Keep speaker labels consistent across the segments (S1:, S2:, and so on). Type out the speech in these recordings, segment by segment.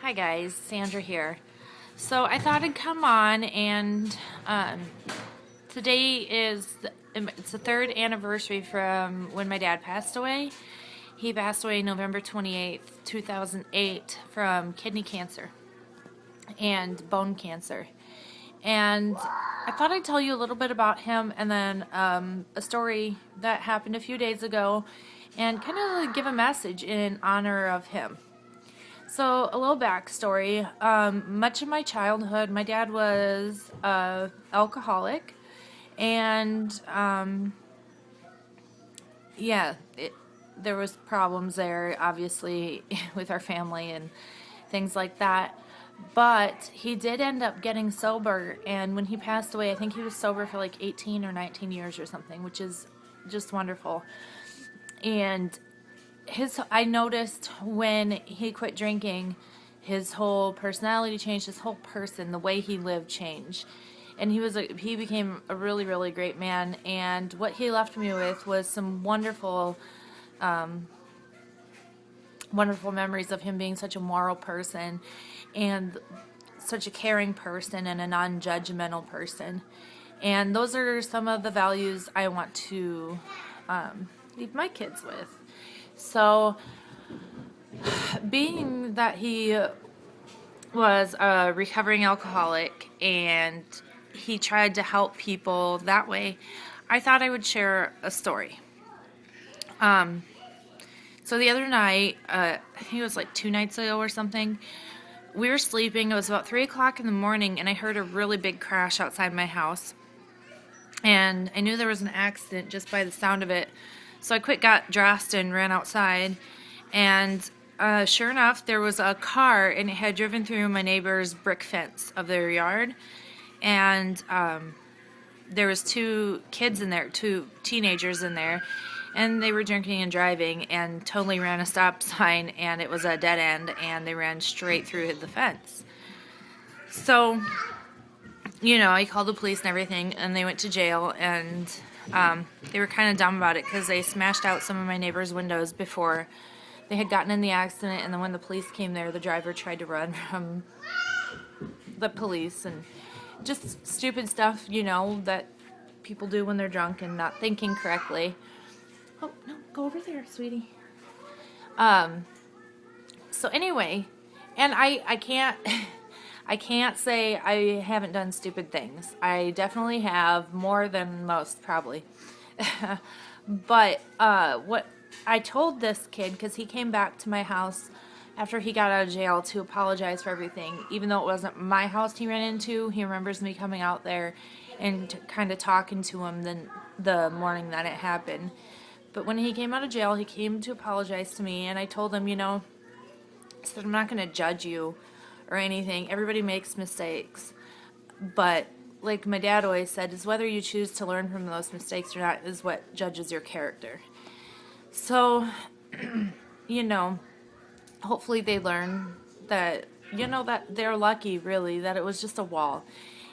S1: Hi guys, Sandra here. So I thought I'd come on and today it's the third anniversary from when my dad passed away. He passed away November 28th, 2008 from kidney cancer and bone cancer. And I thought I'd tell you a little bit about him and then a story that happened a few days ago and kind of give a message in honor of him. So, a little backstory. Much of my childhood, my dad was alcoholic, and there was problems there, obviously, with our family and things like that. But he did end up getting sober, and when he passed away, I think he was sober for like 18 or 19 years or something, which is just wonderful. And I noticed when he quit drinking, his whole personality changed, his whole person, the way he lived changed. And he became a really, really great man. And what he left me with was some wonderful, wonderful memories of him being such a moral person and such a caring person and a non-judgmental person. And those are some of the values I want to leave my kids with. So, being that he was a recovering alcoholic and he tried to help people that way, I thought I would share a story. So the other night, I think it was like 2 nights ago or something, we were sleeping. It was about 3 o'clock in the morning, and I heard a really big crash outside my house. And I knew there was an accident just by the sound of it. So I got dressed and ran outside, and sure enough, there was a car, and it had driven through my neighbor's brick fence of their yard, and there was 2 kids in there, 2 teenagers in there, and they were drinking and driving, and totally ran a stop sign, and it was a dead end, and they ran straight through the fence. So, I called the police and everything, and they went to jail, and they were kind of dumb about it because they smashed out some of my neighbor's windows before they had gotten in the accident, and then when the police came there, the driver tried to run from the police, and just stupid stuff, that people do when they're drunk and not thinking correctly. Oh, no, go over there, sweetie. So anyway, and I can't... I can't say I haven't done stupid things. I definitely have, more than most, probably. But what I told this kid, because he came back to my house after he got out of jail to apologize for everything, even though it wasn't my house he ran into, he remembers me coming out there and kind of talking to him the morning that it happened. But when he came out of jail, he came to apologize to me, and I told him, I said, I'm not going to judge you or anything. Everybody makes mistakes. But like my dad always said, is whether you choose to learn from those mistakes or not is what judges your character. So, hopefully they learn that, that they're lucky, really, that it was just a wall.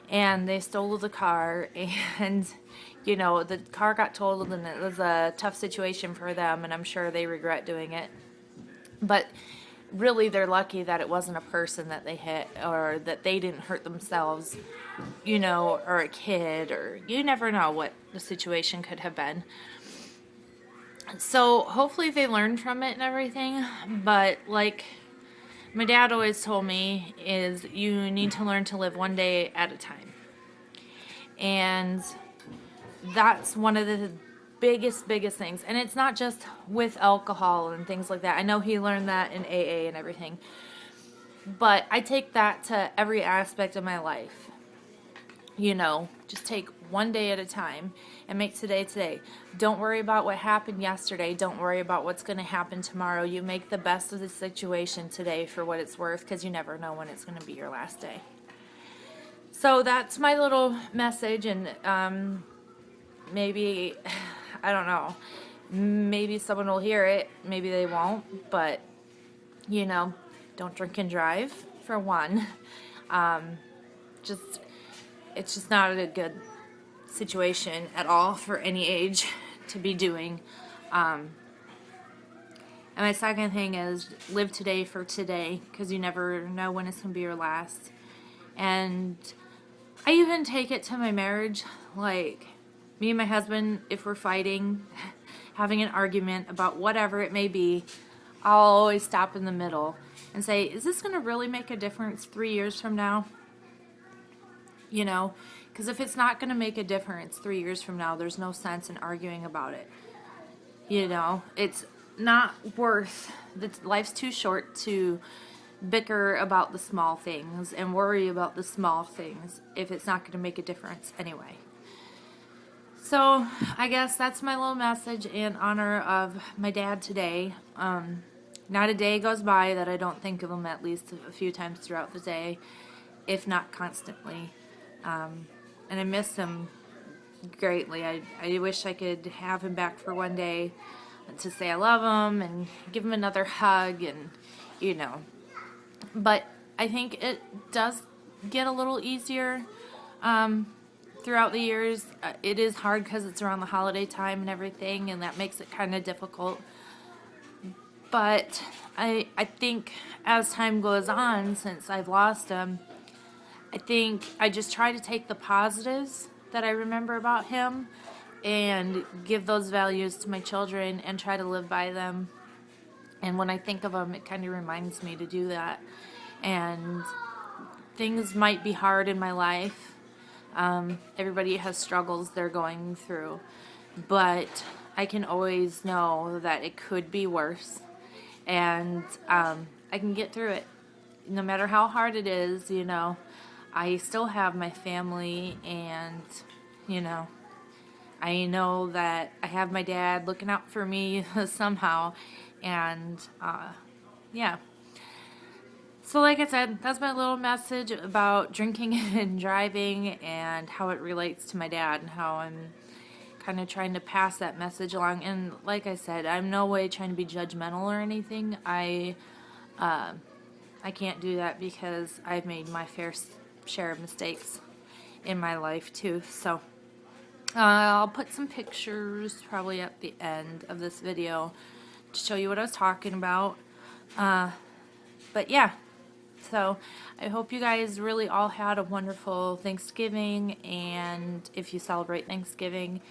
S1: And they stole the car, and, the car got totaled, and it was a tough situation for them, and I'm sure they regret doing it. But really, they're lucky that it wasn't a person that they hit, or that they didn't hurt themselves, or a kid, or you never know what the situation could have been. So hopefully they learned from it and everything, but like my dad always told me, is you need to learn to live one day at a time. And that's one of the biggest things. And it's not just with alcohol and things like that. I know he learned that in AA and everything. But I take that to every aspect of my life. Just take one day at a time and make today. Don't worry about what happened yesterday. Don't worry about what's going to happen tomorrow. You make the best of the situation today for what it's worth, because you never know when it's going to be your last day. So that's my little message, and maybe, I don't know, maybe someone will hear it, maybe they won't, but, don't drink and drive, for one. It's just not a good situation at all for any age to be doing. And And my second thing is live today for today, because you never know when it's going to be your last. And I even take it to my marriage. Like, me and my husband, if we're fighting, having an argument about whatever it may be, I'll always stop in the middle and say, is this going to really make a difference 3 years from now? You know, because if it's not going to make a difference 3 years from now, there's no sense in arguing about it. You know, it's not worth, life's too short to bicker about the small things and worry about the small things if it's not going to make a difference anyway. So I guess that's my little message in honor of my dad today. Not a day goes by that I don't think of him at least a few times throughout the day, if not constantly. And I miss him greatly. I wish I could have him back for one day to say I love him and give him another hug and, you know. But I think it does get a little easier throughout the years. It is hard because it's around the holiday time and everything, and that makes it kind of difficult. But I think as time goes on, since I've lost him, I think I just try to take the positives that I remember about him and give those values to my children and try to live by them. And when I think of him, it kind of reminds me to do that. And things might be hard in my life. Everybody has struggles they're going through. But I can always know that it could be worse. And I can get through it. No matter how hard it is, you know, I still have my family, and, you know, I know that I have my dad looking out for me somehow, and, yeah. So like I said, that's my little message about drinking and driving and how it relates to my dad and how I'm kind of trying to pass that message along. And like I said, I'm no way trying to be judgmental or anything. I can't do that because I've made my fair share of mistakes in my life too. So I'll put some pictures probably at the end of this video to show you what I was talking about. But yeah, so I hope you guys really all had a wonderful Thanksgiving, and if you celebrate Thanksgiving,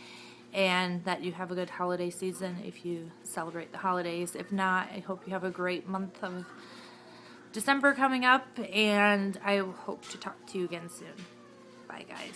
S1: and that you have a good holiday season if you celebrate the holidays. If not, I hope you have a great month of December coming up, and I hope to talk to you again soon. Bye, guys.